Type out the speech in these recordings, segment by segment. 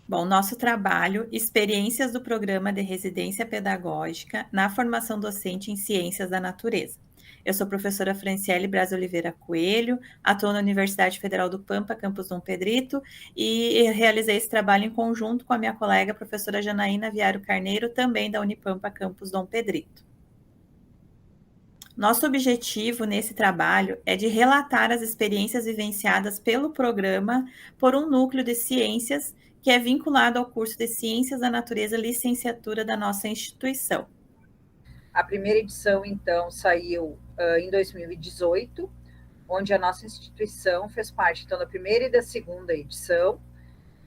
Bom, nosso trabalho, experiências do programa de residência pedagógica na formação docente em ciências da natureza. Eu sou professora Franciele Braz Oliveira Coelho, atuo na Universidade Federal do Pampa, campus Dom Pedrito, e realizei esse trabalho em conjunto com a minha colega, professora Janaína Viário Carneiro, também da Unipampa, campus Dom Pedrito. Nosso objetivo nesse trabalho é de relatar as experiências vivenciadas pelo programa por um núcleo de ciências que é vinculado ao curso de Ciências da Natureza, licenciatura da nossa instituição. A primeira edição, então, saiu em 2018, onde a nossa instituição fez parte, então, da primeira e da segunda edição,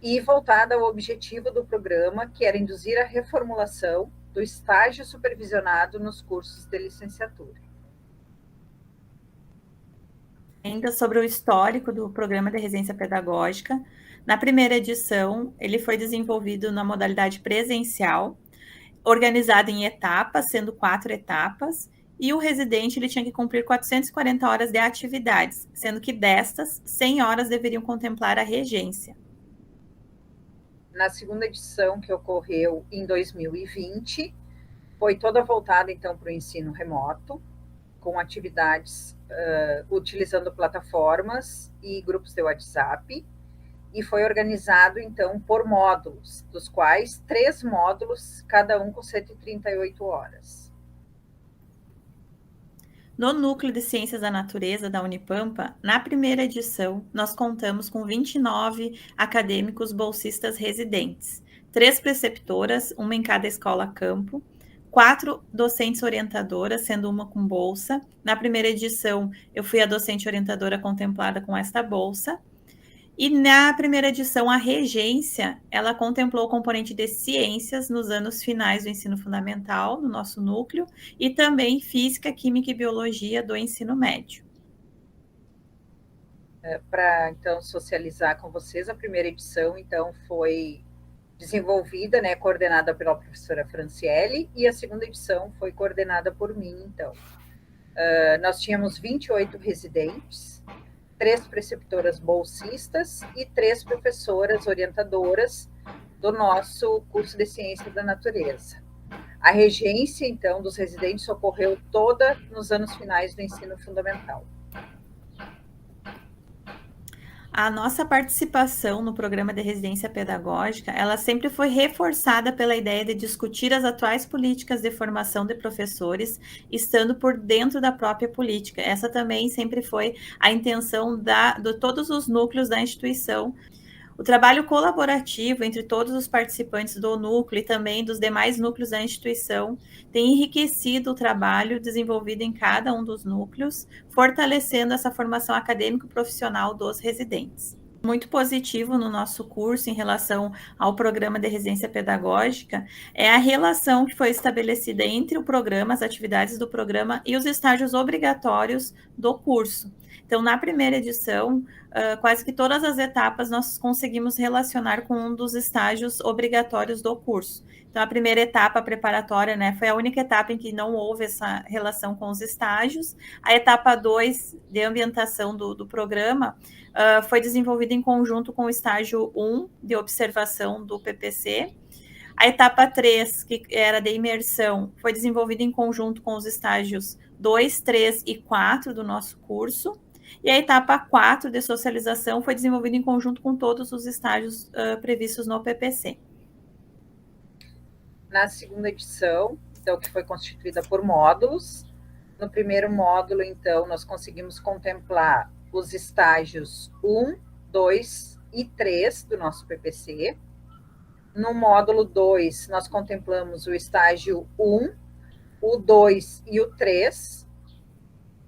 e voltada ao objetivo do programa, que era induzir a reformulação do estágio supervisionado nos cursos de licenciatura. Ainda sobre o histórico do programa de residência pedagógica, na primeira edição, ele foi desenvolvido na modalidade presencial, organizado em etapas, sendo 4 etapas, e o residente ele tinha que cumprir 440 horas de atividades, sendo que destas, 100 horas deveriam contemplar a regência. Na segunda edição, que ocorreu em 2020, foi toda voltada, então, para o ensino remoto, com atividades utilizando plataformas e grupos de WhatsApp, e foi organizado, então, por módulos, dos quais 3 módulos, cada um com 138 horas. No Núcleo de Ciências da Natureza da Unipampa, na primeira edição, nós contamos com 29 acadêmicos bolsistas residentes, 3 preceptoras, uma em cada escola-campo, 4 docentes orientadoras, sendo uma com bolsa. Na primeira edição, eu fui a docente orientadora contemplada com esta bolsa. E na primeira edição, a regência, ela contemplou o componente de ciências nos anos finais do ensino fundamental, no nosso núcleo, e também física, química e biologia do ensino médio. Para, então, socializar com vocês, a primeira edição, então, foi desenvolvida, né, coordenada pela professora Franciele, e a segunda edição foi coordenada por mim, então. Nós tínhamos 28 residentes, 3 preceptoras bolsistas e 3 professoras orientadoras do nosso curso de Ciência da Natureza. A regência, então, dos residentes ocorreu toda nos anos finais do ensino fundamental. A nossa participação no programa de residência pedagógica, ela sempre foi reforçada pela ideia de discutir as atuais políticas de formação de professores, estando por dentro da própria política. Essa também sempre foi a intenção de todos os núcleos da instituição. O trabalho colaborativo entre todos os participantes do núcleo e também dos demais núcleos da instituição tem enriquecido o trabalho desenvolvido em cada um dos núcleos, fortalecendo essa formação acadêmico-profissional dos residentes. Muito positivo no nosso curso em relação ao programa de residência pedagógica é a relação que foi estabelecida entre o programa, as atividades do programa e os estágios obrigatórios do curso. Então, na primeira edição, quase que todas as etapas nós conseguimos relacionar com um dos estágios obrigatórios do curso. Então, a primeira etapa preparatória, né, foi a única etapa em que não houve essa relação com os estágios. A etapa 2 de ambientação do programa foi desenvolvida em conjunto com o estágio 1 de observação do PPC. A etapa 3, que era de imersão, foi desenvolvida em conjunto com os estágios 2, 3 e 4 do nosso curso. E a etapa 4 de socialização foi desenvolvida em conjunto com todos os estágios previstos no PPC. Na segunda edição, então, que foi constituída por módulos, no primeiro módulo, então, nós conseguimos contemplar os estágios 1, 2 e 3 do nosso PPC. No módulo 2, nós contemplamos o estágio 1, o 2 e o 3.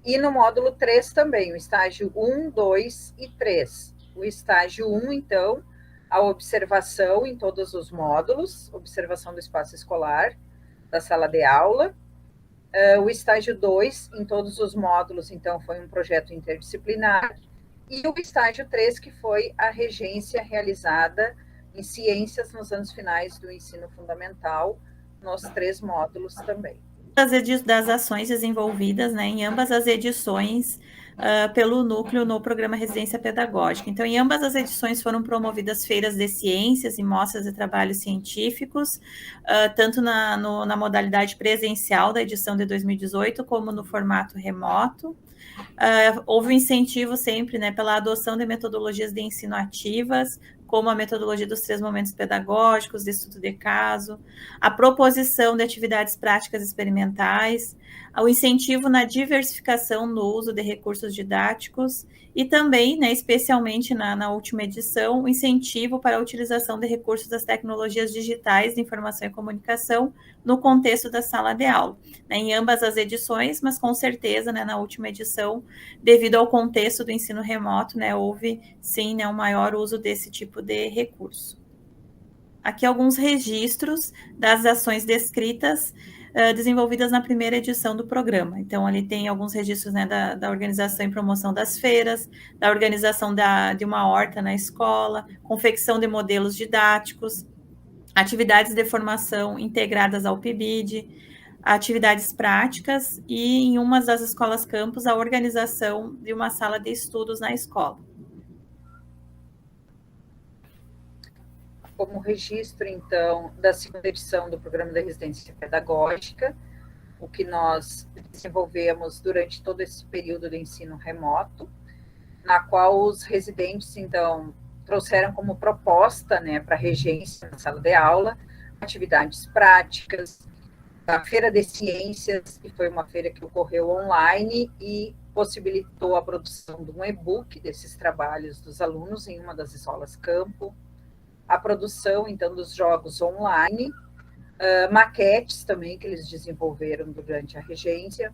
E no módulo 3 também, o estágio 1, 2 e 3. O estágio 1, então, a observação em todos os módulos, observação do espaço escolar, da sala de aula. O estágio 2, em todos os módulos, então, foi um projeto interdisciplinar. E o estágio 3, que foi a regência realizada em ciências nos anos finais do ensino fundamental, nos 3 módulos também. Das ações desenvolvidas, né, em ambas as edições pelo núcleo no programa Residência Pedagógica. Então, em ambas as edições foram promovidas feiras de ciências e mostras de trabalhos científicos, tanto na modalidade presencial da edição de 2018, como no formato remoto. Houve um incentivo sempre, né, pela adoção de metodologias de ensino ativas, como a metodologia dos 3 momentos pedagógicos, de estudo de caso, a proposição de atividades práticas experimentais, o incentivo na diversificação no uso de recursos didáticos e também, né, especialmente na última edição, o incentivo para a utilização de recursos das tecnologias digitais de informação e comunicação no contexto da sala de aula, né, em ambas as edições, mas com certeza, né, na última edição, devido ao contexto do ensino remoto, né, houve sim, né, um maior uso desse tipo de recurso. Aqui alguns registros das ações descritas desenvolvidas na primeira edição do programa. Então, ali tem alguns registros, né, da organização e promoção das feiras, da organização de uma horta na escola, confecção de modelos didáticos, atividades de formação integradas ao PIBID, atividades práticas e, em uma das escolas campus, a organização de uma sala de estudos na escola. Como registro, então, da segunda edição do Programa da Residência Pedagógica, o que nós desenvolvemos durante todo esse período de ensino remoto, na qual os residentes, então, trouxeram como proposta, né, para a regência na sala de aula, atividades práticas, a Feira de Ciências, que foi uma feira que ocorreu online e possibilitou a produção de um e-book desses trabalhos dos alunos em uma das escolas campo, a produção, então, dos jogos online, maquetes também que eles desenvolveram durante a regência,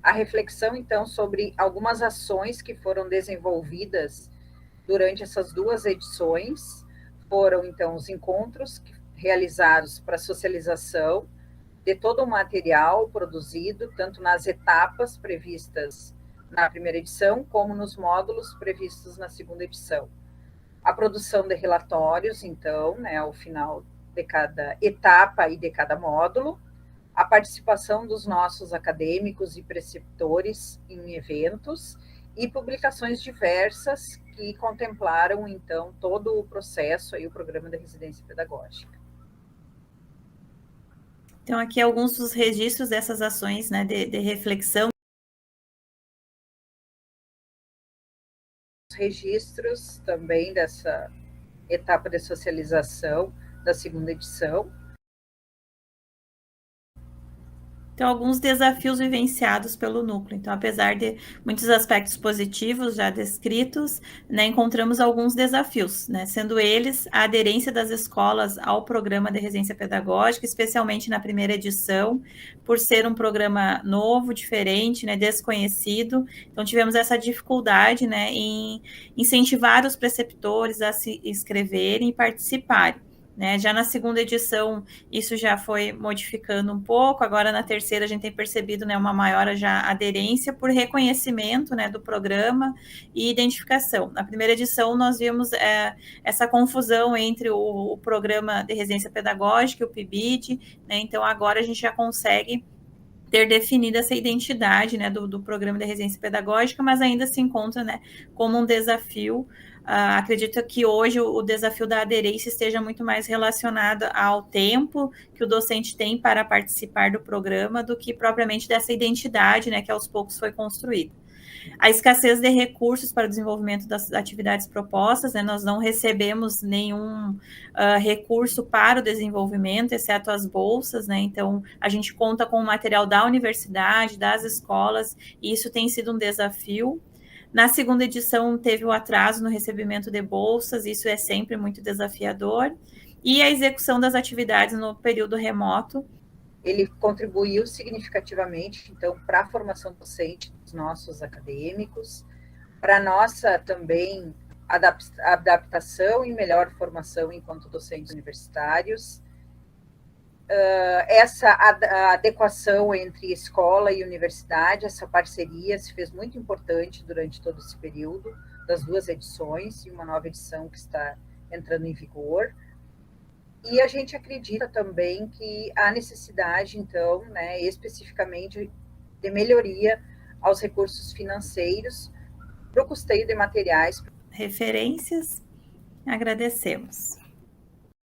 a reflexão, então, sobre algumas ações que foram desenvolvidas durante essas 2 edições, foram, então, os encontros realizados para socialização de todo o material produzido, tanto nas etapas previstas na primeira edição, como nos módulos previstos na segunda edição. A produção de relatórios, então, né, ao final de cada etapa e de cada módulo, a participação dos nossos acadêmicos e preceptores em eventos e publicações diversas que contemplaram, então, todo o processo e o programa de residência pedagógica. Então, aqui alguns dos registros dessas ações, né, de reflexão. Registros também dessa etapa de socialização da segunda edição. Então, alguns desafios vivenciados pelo núcleo. Então, apesar de muitos aspectos positivos já descritos, né, encontramos alguns desafios, né, sendo eles a aderência das escolas ao programa de residência pedagógica, especialmente na primeira edição, por ser um programa novo, diferente, né, desconhecido. Então, tivemos essa dificuldade, né, em incentivar os preceptores a se inscreverem e participarem. Né, já na segunda edição, isso já foi modificando um pouco, agora na terceira a gente tem percebido, né, uma maior já aderência por reconhecimento, né, do programa e identificação. Na primeira edição nós vimos essa confusão entre o programa de residência pedagógica e o PIBID, né, então agora a gente já consegue ter definida essa identidade, né, do programa de residência pedagógica, mas ainda se encontra, né, como um desafio. Acredito que hoje o desafio da aderência esteja muito mais relacionado ao tempo que o docente tem para participar do programa do que propriamente dessa identidade, né, que aos poucos foi construída. A escassez de recursos para o desenvolvimento das atividades propostas, né, nós não recebemos nenhum recurso para o desenvolvimento, exceto as bolsas, né, então a gente conta com o material da universidade, das escolas, e isso tem sido um desafio. Na segunda edição teve o atraso no recebimento de bolsas, isso é sempre muito desafiador, e a execução das atividades no período remoto. Ele contribuiu significativamente, então, para a formação docente dos nossos acadêmicos, para a nossa também adaptação e melhor formação enquanto docentes universitários. Essa adequação entre escola e universidade, essa parceria se fez muito importante durante todo esse período, das 2 edições, e uma nova edição que está entrando em vigor. E a gente acredita também que há necessidade, então, né, especificamente de melhoria aos recursos financeiros para o custeio de materiais. Referências, agradecemos.